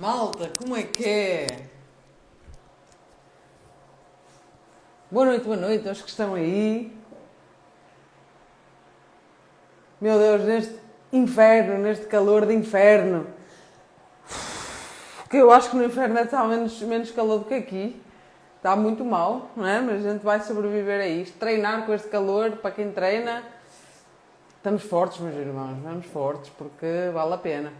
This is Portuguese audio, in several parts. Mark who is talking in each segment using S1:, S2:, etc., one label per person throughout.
S1: Malta, como é que é? Boa noite aos que estão aí. Meu Deus, neste inferno, neste calor de inferno. Que eu acho que no inferno está menos calor do que aqui. Está muito mal, não é? Mas a gente vai sobreviver a isto. Treinar com este calor, para quem treina, estamos fortes, meus irmãos. Vamos fortes, porque vale a pena.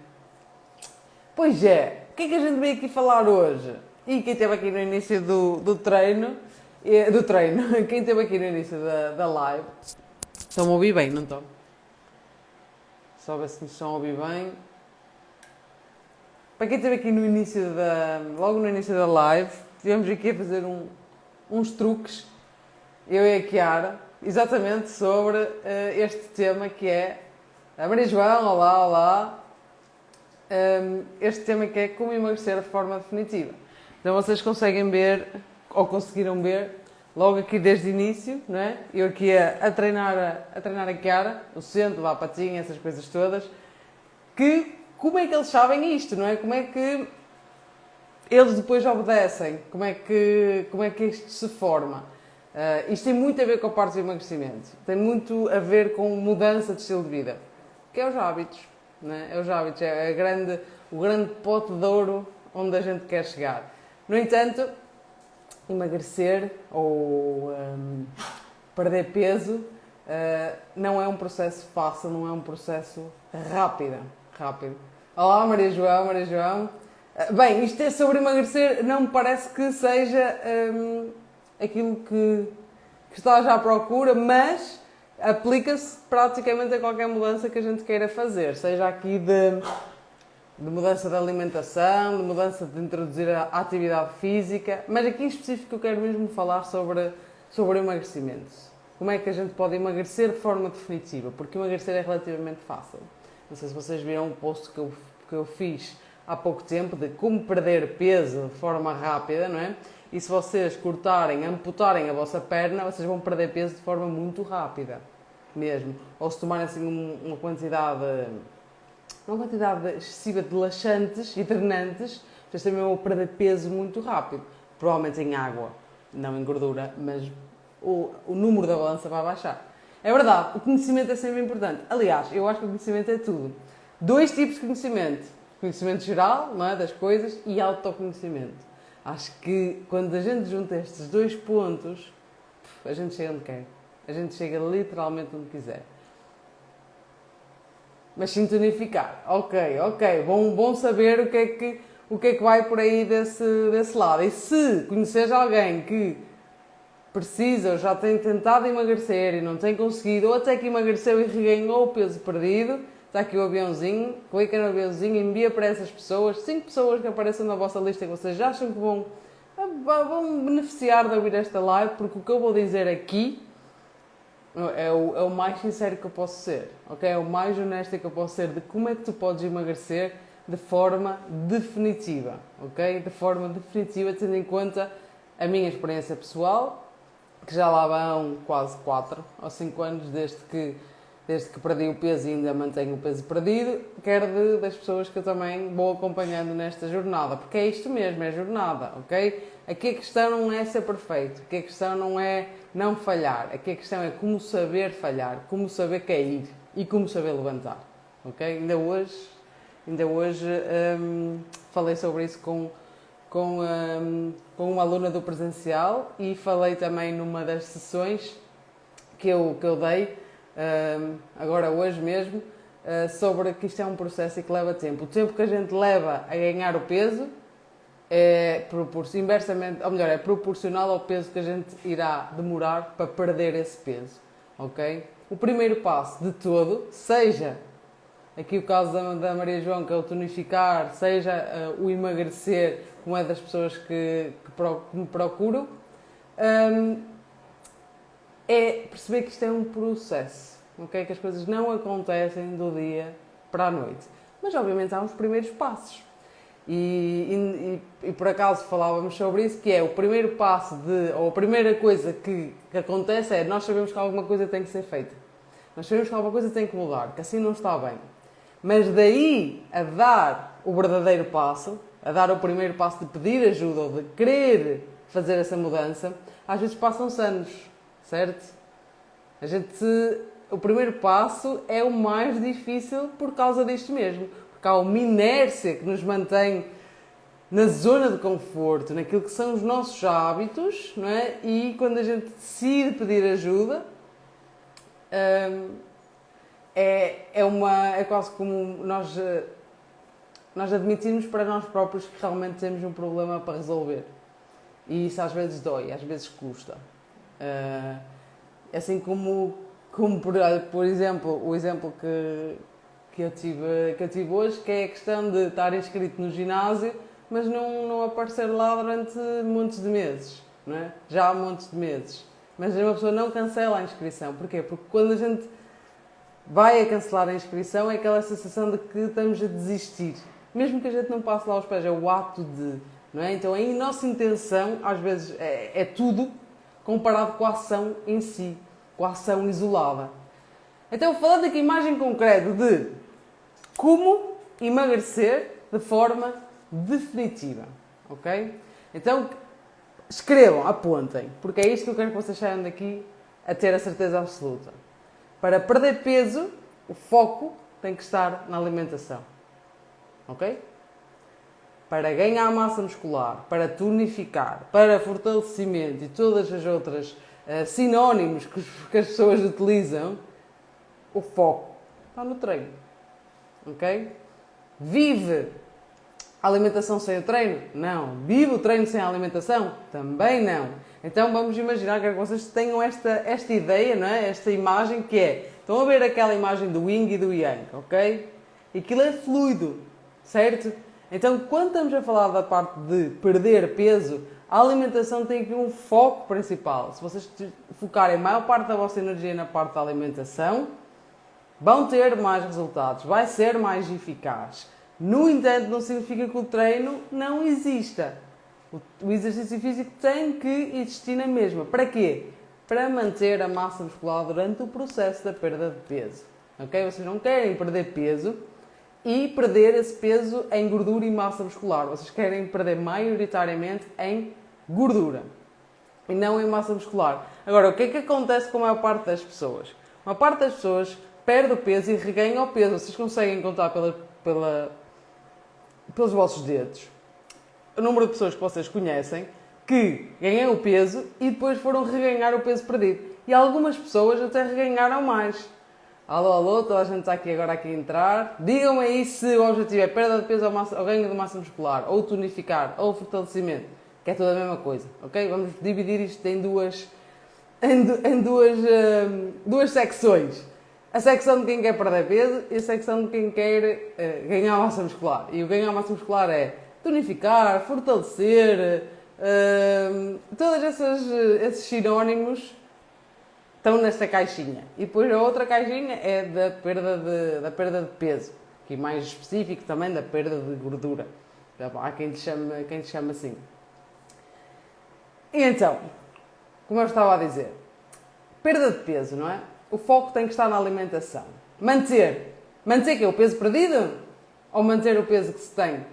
S1: Pois é, o que é que a gente veio aqui falar hoje? E quem esteve aqui no início do treino, quem esteve aqui no início da live, estão a ouvir bem, não estão? Só ver se me estão a ouvir bem. Para quem esteve aqui logo no início da live, estivemos aqui a fazer uns truques, eu e a Chiara, exatamente sobre este tema que é a Maria João, olá. Este tema que é como emagrecer de forma definitiva. Então vocês conseguem ver, ou conseguiram ver, logo aqui desde o início, não é? Eu aqui a treinar a Chiara, o centro, a patinha, essas coisas todas, como é que eles sabem isto, não é? Como é que eles depois obedecem? Como é que isto se forma? Isto tem muito a ver com a parte do emagrecimento. Tem muito a ver com mudança de estilo de vida, que é os hábitos. Não é? É os hábitos, o grande pote de ouro onde a gente quer chegar. No entanto, emagrecer ou perder peso não é um processo fácil, não é um processo rápido. Olá, Maria João. Bem, isto é sobre emagrecer, não me parece que seja aquilo que estás à procura, mas aplica-se praticamente a qualquer mudança que a gente queira fazer, seja aqui de mudança de alimentação, de mudança de introduzir a atividade física, mas aqui em específico eu quero mesmo falar sobre o emagrecimento. Como é que a gente pode emagrecer de forma definitiva? Porque emagrecer é relativamente fácil. Não sei se vocês viram um post que eu fiz há pouco tempo de como perder peso de forma rápida, não é? E se vocês amputarem a vossa perna, vocês vão perder peso de forma muito rápida, mesmo. Ou se tomarem assim uma quantidade excessiva de laxantes e drenantes, vocês também vão perder peso muito rápido. Provavelmente em água, não em gordura, mas o número da balança vai baixar. É verdade, o conhecimento é sempre importante. Aliás, eu acho que o conhecimento é tudo. 2 tipos de conhecimento. Conhecimento geral, não é, das coisas, e autoconhecimento. Acho que quando a gente junta estes 2 pontos, a gente chega onde quer. A gente chega literalmente onde quiser. Mas sintonificar. Ok. Bom saber o que é que vai por aí desse lado. E se conheceres alguém que precisa ou já tem tentado emagrecer e não tem conseguido, ou até que emagreceu e reganhou o peso perdido, está aqui o aviãozinho, clica no aviãozinho, envia para essas pessoas, 5 pessoas que apareçam na vossa lista que vocês já acham que vão beneficiar de ouvir esta live, porque o que eu vou dizer aqui é o mais sincero que eu posso ser, ok? É o mais honesto que eu posso ser de como é que tu podes emagrecer de forma definitiva, ok? De forma definitiva, tendo em conta a minha experiência pessoal, que já lá vão quase 4 ou 5 anos desde que perdi o peso e ainda mantenho o peso perdido, quer das pessoas que eu também vou acompanhando nesta jornada, porque é isto mesmo, é jornada, ok? Aqui a questão não é ser perfeito, aqui a questão não é não falhar, aqui a questão é como saber falhar, como saber cair e como saber levantar, ok? Ainda hoje falei sobre isso com uma aluna do presencial e falei também numa das sessões que eu dei, agora hoje mesmo, sobre que isto é um processo e que leva tempo. O tempo que a gente leva a ganhar o peso é proporcional ao peso que a gente irá demorar para perder esse peso, ok? O primeiro passo de todo, seja aqui o caso da Maria João, que é o tonificar, seja o emagrecer, como é das pessoas que me procuram, é perceber que isto é um processo, ok? Que as coisas não acontecem do dia para a noite. Mas, obviamente, há uns primeiros passos. E por acaso falávamos sobre isso, que é o primeiro passo ou a primeira coisa que acontece é nós sabemos que alguma coisa tem que ser feita. Nós sabemos que alguma coisa tem que mudar, que assim não está bem. Mas daí a dar o verdadeiro passo, a dar o primeiro passo de pedir ajuda ou de querer fazer essa mudança, às vezes passam-se anos, certo? O primeiro passo é o mais difícil por causa disto mesmo, porque há uma inércia que nos mantém na zona de conforto, naquilo que são os nossos hábitos, não é? E quando a gente decide pedir ajuda, é quase como nós admitirmos para nós próprios que realmente temos um problema para resolver. E isso às vezes dói, às vezes custa. Assim como por exemplo, o exemplo que eu tive hoje, que é a questão de estar inscrito no ginásio, mas não aparecer lá durante montes de meses, não é? Já há montes de meses. Mas uma pessoa não cancela a inscrição. Porquê? Porque quando a gente vai a cancelar a inscrição é aquela sensação de que estamos a desistir. Mesmo que a gente não passe lá aos pés, é o ato de, não é? Então a nossa intenção, às vezes, é tudo comparado com a ação em si, com a ação isolada. Então, falando aqui imagem concreta de como emagrecer de forma definitiva, ok? Então, escrevam, apontem, porque é isto que eu quero que vocês saiam daqui a ter a certeza absoluta. Para perder peso, o foco tem que estar na alimentação, ok? Para ganhar massa muscular, para tonificar, para fortalecimento e todas as outras sinónimos que as pessoas utilizam, o foco está no treino, ok? Vive a alimentação sem o treino? Não. Vive o treino sem a alimentação? Também não. Então vamos imaginar que vocês tenham esta ideia, não é? Esta imagem que é, estão a ver aquela imagem do yin e do yang, ok? E aquilo é fluido, certo? Então quando estamos a falar da parte de perder peso, a alimentação tem aqui um foco principal. Se vocês focarem a maior parte da vossa energia na parte da alimentação, vão ter mais resultados, vai ser mais eficaz. No entanto, não significa que o treino não exista. O exercício físico tem que existir na mesma. Para quê? Para manter a massa muscular durante o processo da perda de peso. Ok? Vocês não querem perder peso e perder esse peso em gordura e massa muscular. Vocês querem perder maioritariamente em gordura e não em massa muscular. Agora, o que é que acontece com a maior parte das pessoas? Uma parte das pessoas perde o peso e reganha o peso. Vocês conseguem contar pelos vossos dedos o número de pessoas que vocês conhecem que ganham o peso e depois foram reganhar o peso perdido. E algumas pessoas até reganharam mais. Alô, toda a gente está aqui agora a entrar. Digam-me aí se o objetivo é perda de peso ou ganho de massa muscular, ou tonificar, ou fortalecimento, que é tudo a mesma coisa, ok? Vamos dividir isto em duas secções. A secção de quem quer perder peso e a secção de quem quer ganhar massa muscular. E o ganhar massa muscular é tonificar, fortalecer, todos esses sinónimos estão nesta caixinha. E depois a outra caixinha é da perda de peso, que é mais específico também da perda de gordura. Há quem lhe chama assim. E então, como eu estava a dizer, perda de peso, não é? O foco tem que estar na alimentação. Manter que é o peso perdido ou manter o peso que se tem?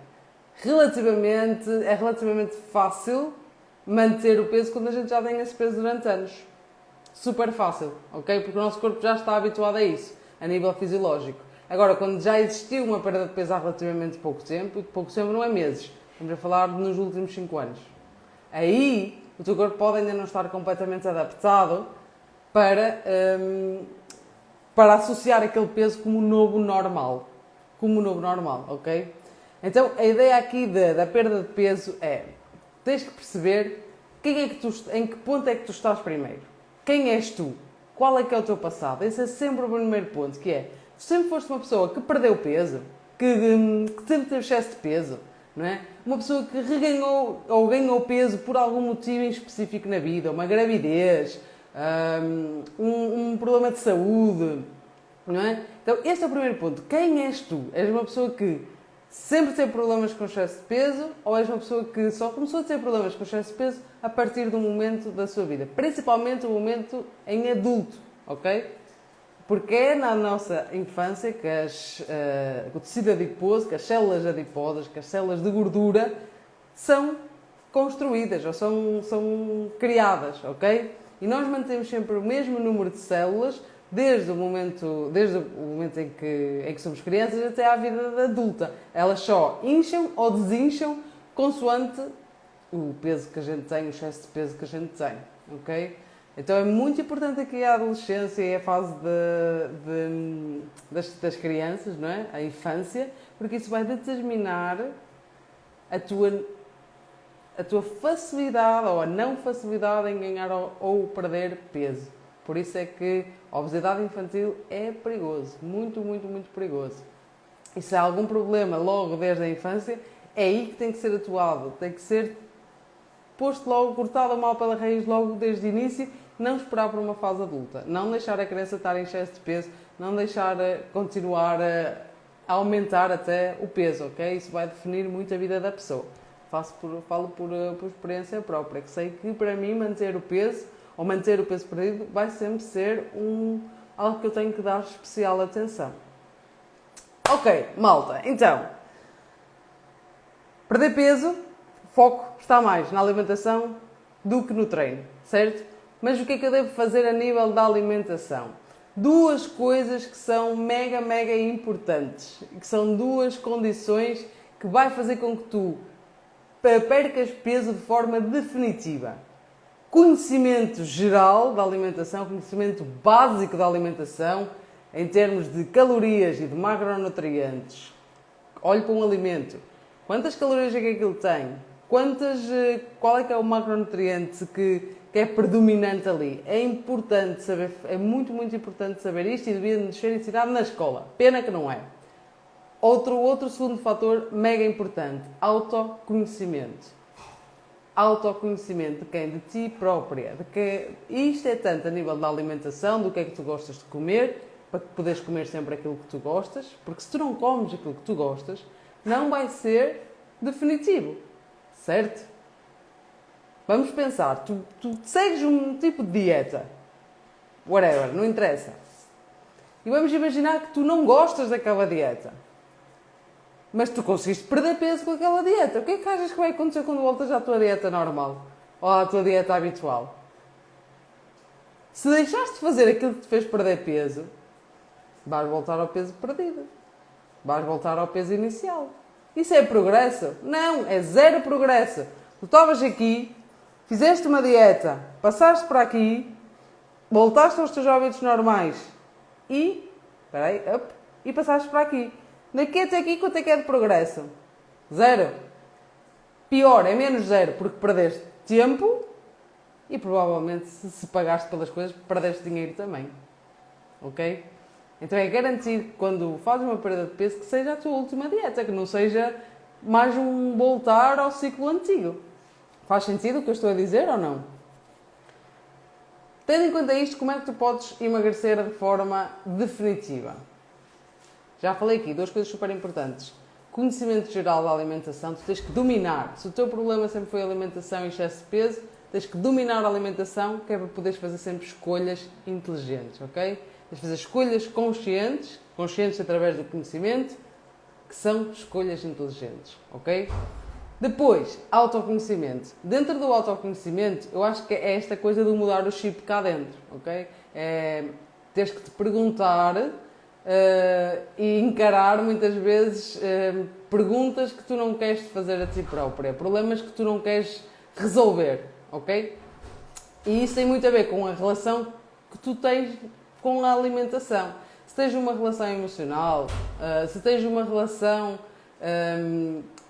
S1: É relativamente fácil manter o peso quando a gente já tem esse peso durante anos. Super fácil, ok? Porque o nosso corpo já está habituado a isso, a nível fisiológico. Agora, quando já existiu uma perda de peso há relativamente pouco tempo, e pouco tempo não é meses, estamos a falar nos últimos 5 anos, aí o teu corpo pode ainda não estar completamente adaptado para associar aquele peso como novo normal. Ok? Então, a ideia aqui da perda de peso é, tens que perceber em que ponto é que tu estás primeiro. Quem és tu? Qual é que é o teu passado? Esse é sempre o primeiro ponto, que é, se sempre foste uma pessoa que perdeu peso, que sempre teve excesso de peso, não é? Uma pessoa que reganhou ou ganhou peso por algum motivo em específico na vida, uma gravidez, um problema de saúde, não é? Então, este é o primeiro ponto. Quem és tu? És uma pessoa que sempre teve problemas com excesso de peso ou és uma pessoa que só começou a ter problemas com excesso de peso a partir do momento da sua vida? Principalmente o momento em adulto, ok? Porque é na nossa infância que o tecido adiposo, que as células adiposas, que as células de gordura são construídas ou são criadas, ok? E nós mantemos sempre o mesmo número de células desde o momento em que somos crianças até à vida adulta. Elas só incham ou desincham consoante o peso que a gente tem, o excesso de peso que a gente tem, ok? Então é muito importante aqui a adolescência e a fase das crianças, não é? A infância, porque isso vai determinar a tua facilidade ou a não facilidade em ganhar ou perder peso. Por isso é que a obesidade infantil é perigoso, muito, muito, muito perigoso. E se há algum problema logo desde a infância, é aí que tem que ser atuado, tem que ser posto logo, cortado mal pela raiz logo desde o início, não esperar por uma fase adulta, não deixar a criança estar em excesso de peso, não deixar continuar a aumentar até o peso, ok? Isso vai definir muito a vida da pessoa. Falo por experiência própria, que sei que para mim manter o peso, ou manter o peso perdido, vai sempre ser algo que eu tenho que dar especial atenção. Ok, malta, então, perder peso, o foco está mais na alimentação do que no treino, certo? Mas o que é que eu devo fazer a nível da alimentação? Duas coisas que são mega, mega importantes, que são duas condições que vai fazer com que tu percas peso de forma definitiva. Conhecimento geral da alimentação, conhecimento básico da alimentação, em termos de calorias e de macronutrientes. Olhe para um alimento. Quantas calorias é que aquilo tem? Qual é que é o macronutriente que é predominante ali? É importante saber, é muito, muito importante saber isto e devia ser ensinado na escola. Pena que não é. Outro segundo fator mega importante, autoconhecimento. Autoconhecimento de quem? De ti própria. Isto é tanto a nível da alimentação, do que é que tu gostas de comer, para que poderes comer sempre aquilo que tu gostas, porque se tu não comes aquilo que tu gostas, não vai ser definitivo, certo? Vamos pensar, tu segues um tipo de dieta, whatever, não interessa. E vamos imaginar que tu não gostas daquela dieta. Mas tu conseguiste perder peso com aquela dieta. O que é que achas que vai acontecer quando voltas à tua dieta normal? Ou à tua dieta habitual? Se deixaste de fazer aquilo que te fez perder peso, vais voltar ao peso perdido. Vais voltar ao peso inicial. Isso é progresso? Não, é zero progresso. Tu estavas aqui, fizeste uma dieta, passaste para aqui, voltaste aos teus hábitos normais e passaste para aqui. Daqui até aqui, quanto é que é de progresso? Zero. Pior, é menos zero, porque perdeste tempo e provavelmente, se pagaste pelas coisas, perdeste dinheiro também. Ok? Então é garantido que quando fazes uma perda de peso, que seja a tua última dieta, que não seja mais um voltar ao ciclo antigo. Faz sentido o que eu estou a dizer ou não? Tendo em conta isto, como é que tu podes emagrecer de forma definitiva? Já falei aqui, duas coisas super importantes. Conhecimento geral da alimentação, tu tens que dominar. Se o teu problema sempre foi alimentação e excesso de peso, tens que dominar a alimentação, que é para poderes fazer sempre escolhas inteligentes, ok? Tens de fazer escolhas conscientes através do conhecimento, que são escolhas inteligentes, ok? Depois, autoconhecimento. Dentro do autoconhecimento, eu acho que é esta coisa de mudar o chip cá dentro, ok? Tens que te perguntar e encarar muitas vezes perguntas que tu não queres fazer a ti própria, problemas que tu não queres resolver, ok? E isso tem muito a ver com a relação que tu tens com a alimentação. Se tens uma relação emocional, se tens uma relação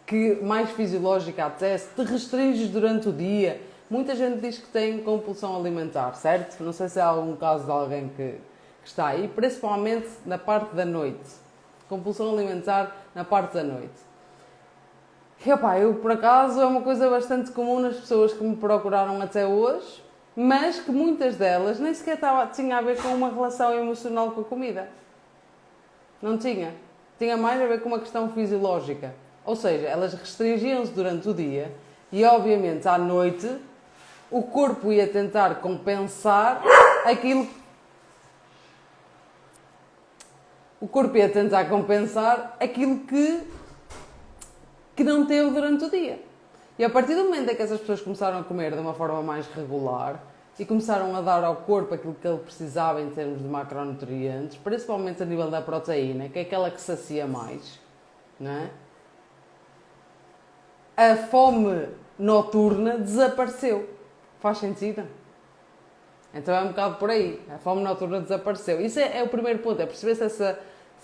S1: que mais fisiológica até, se te restringes durante o dia, muita gente diz que tem compulsão alimentar, certo? Não sei se há algum caso de alguém que está aí, principalmente na parte da noite. Compulsão alimentar na parte da noite. E, eu, por acaso, é uma coisa bastante comum nas pessoas que me procuraram até hoje, mas que muitas delas nem sequer tinha a ver com uma relação emocional com a comida. Não tinha. Tinha mais a ver com uma questão fisiológica. Ou seja, elas restringiam-se durante o dia e, obviamente, à noite, o corpo ia tentar compensar aquilo o corpo ia tentar compensar aquilo que não teve durante o dia. E a partir do momento em que essas pessoas começaram a comer de uma forma mais regular e começaram a dar ao corpo aquilo que ele precisava em termos de macronutrientes, principalmente a nível da proteína, que é aquela que sacia mais, não é? A fome noturna desapareceu. Faz sentido? Então é um bocado por aí. A fome noturna desapareceu. Isso é o primeiro ponto, é perceber se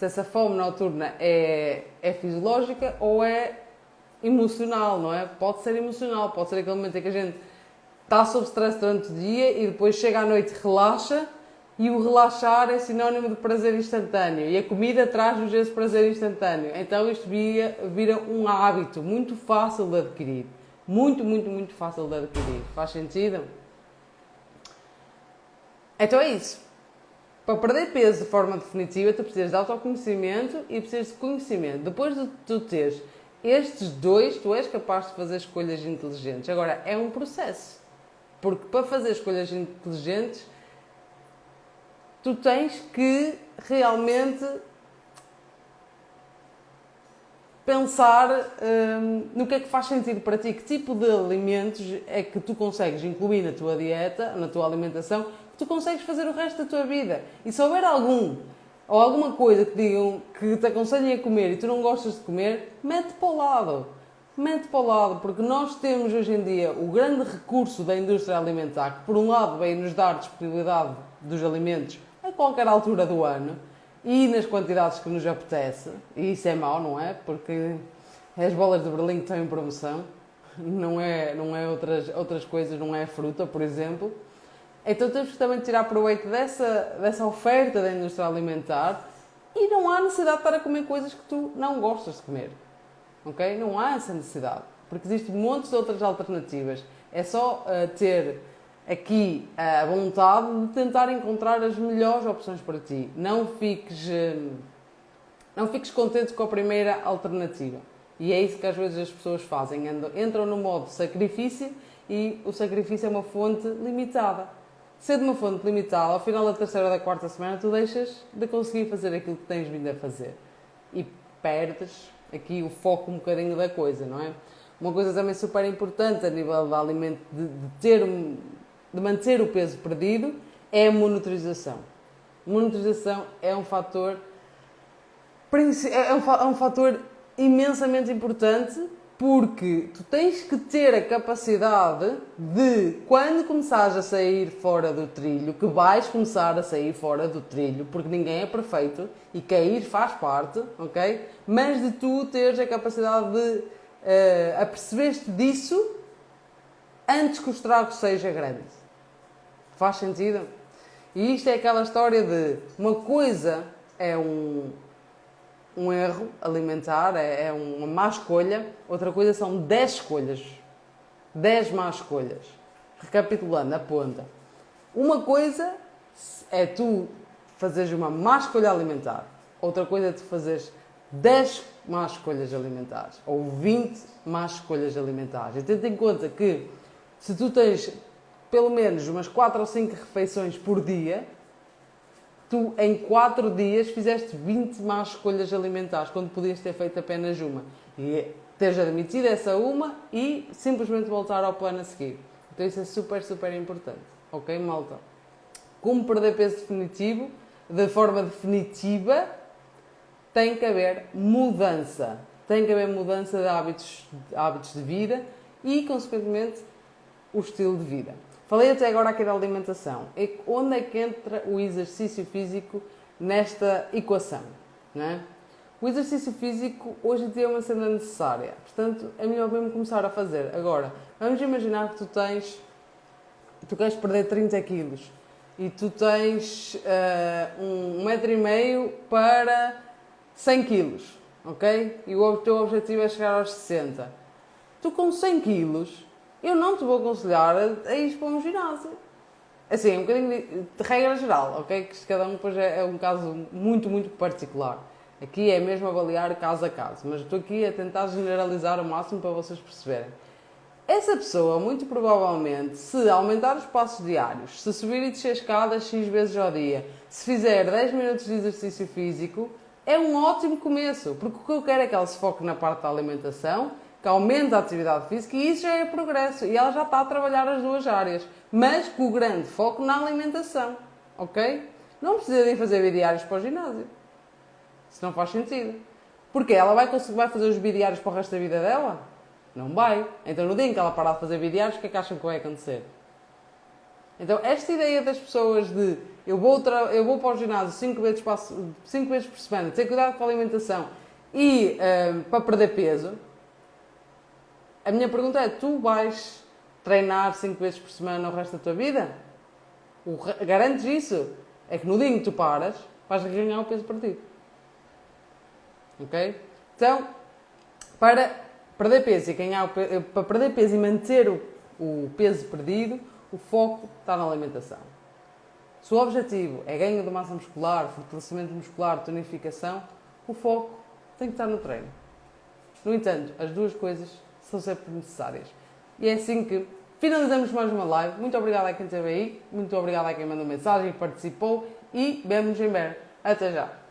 S1: essa fome noturna é fisiológica ou é emocional, não é? Pode ser emocional, pode ser aquele momento em que a gente está sob stress durante o dia e depois chega à noite e relaxa, e o relaxar é sinónimo de prazer instantâneo e a comida traz-nos esse prazer instantâneo. Então isto vira um hábito muito fácil de adquirir. Muito, muito, muito fácil de adquirir. Faz sentido? Então é isso. Para perder peso de forma definitiva, tu precisas de autoconhecimento e precisas de conhecimento. Depois de tu teres estes dois, tu és capaz de fazer escolhas inteligentes. Agora, é um processo. Porque para fazer escolhas inteligentes, tu tens que realmente pensar no que é que faz sentido para ti, que tipo de alimentos é que tu consegues incluir na tua dieta, na tua alimentação, que tu consegues fazer o resto da tua vida. E se houver algum ou alguma coisa que digam que te aconselhem a comer e tu não gostas de comer, mete para o lado. Mete para o lado, porque nós temos hoje em dia o grande recurso da indústria alimentar, que por um lado vem nos dar disponibilidade dos alimentos a qualquer altura do ano e nas quantidades que nos apetece, e isso é mau, não é? Porque as bolas de Berlim que estão em promoção, não é outras coisas, não é fruta, por exemplo. Então temos que também tirar proveito dessa oferta da indústria alimentar e não há necessidade de estar a comer coisas que tu não gostas de comer. Ok? Não há essa necessidade. Porque existem montes de outras alternativas. É só ter aqui a vontade de tentar encontrar as melhores opções para ti. Não fiques contente com a primeira alternativa. E é isso que às vezes as pessoas fazem. Entram no modo sacrifício e o sacrifício é uma fonte limitada. Sendo uma fonte limitada, ao final da terceira ou da quarta semana, tu deixas de conseguir fazer aquilo que tens vindo a fazer. E perdes aqui o foco um bocadinho da coisa, não é? Uma coisa também super importante a nível de alimento, de manter o peso perdido, é a monitorização. Monitorização é um fator imensamente importante, porque tu tens que ter a capacidade de, quando começares a sair fora do trilho, que vais começar a sair fora do trilho, porque ninguém é perfeito e cair faz parte, ok? Mas de tu teres a capacidade de aperceber-te disso antes que o estrago seja grande. Faz sentido? E isto é aquela história de uma coisa é um erro alimentar, é uma má escolha, outra coisa são 10 escolhas. 10 más escolhas. Recapitulando, aponta. Uma coisa é tu fazeres uma má escolha alimentar. Outra coisa é tu fazeres 10 más escolhas alimentares. Ou 20 más escolhas alimentares. E tenta em conta que se tu tens pelo menos umas 4 ou 5 refeições por dia, tu em 4 dias fizeste 20 más escolhas alimentares, quando podias ter feito apenas uma. E teres admitido essa uma e simplesmente voltar ao plano a seguir. Então isso é super, super importante. Ok, malta? Como perder peso definitivo? De forma definitiva, tem que haver mudança. Tem que haver mudança de hábitos de vida e, consequentemente, o estilo de vida. Falei até agora aqui da alimentação. Onde é que entra o exercício físico nesta equação? Não é? O exercício físico hoje em dia é uma cena necessária. Portanto, é melhor mesmo começar a fazer. Agora, vamos imaginar que tu queres perder 30 quilos e tu tens 1,5 m para 100 quilos, ok? E o teu objetivo é chegar aos 60. Tu com 100 quilos, eu não te vou aconselhar a ir para um ginásio. Assim, um bocadinho de regra geral, ok? Que cada um depois é um caso muito, muito particular. Aqui é mesmo avaliar caso a caso, mas estou aqui a tentar generalizar o máximo para vocês perceberem. Essa pessoa, muito provavelmente, se aumentar os passos diários, se subir e descer escadas X vezes ao dia, Se fizer 10 minutos de exercício físico, é um ótimo começo, porque o que eu quero é que ela se foque na parte da alimentação, que aumente a atividade física e isso já é progresso. E ela já está a trabalhar as duas áreas, mas com o grande foco na alimentação, ok? Não precisa de ir fazer bidiários para o ginásio. Isso não faz sentido. Porque ela vai fazer os bidiários para o resto da vida dela? Não vai. Então no dia em que ela parar de fazer bidiários, o que é que acham que vai acontecer? Então esta ideia das pessoas de eu vou para o ginásio 5 vezes por semana, ter cuidado com a alimentação e para perder peso, a minha pergunta é, tu vais treinar 5 vezes por semana o resto da tua vida? Garantes isso? É que no dia em que tu paras, vais ganhar o peso perdido. Ok? Então, para perder peso para perder peso e manter o peso perdido, o foco está na alimentação. Se o objetivo é ganho de massa muscular, fortalecimento muscular, tonificação, o foco tem que estar no treino. No entanto, as duas coisas são sempre necessárias. E é assim que finalizamos mais uma live. Muito obrigado a quem esteve aí, muito obrigado a quem mandou mensagem, participou e vemo-nos em breve. Até já!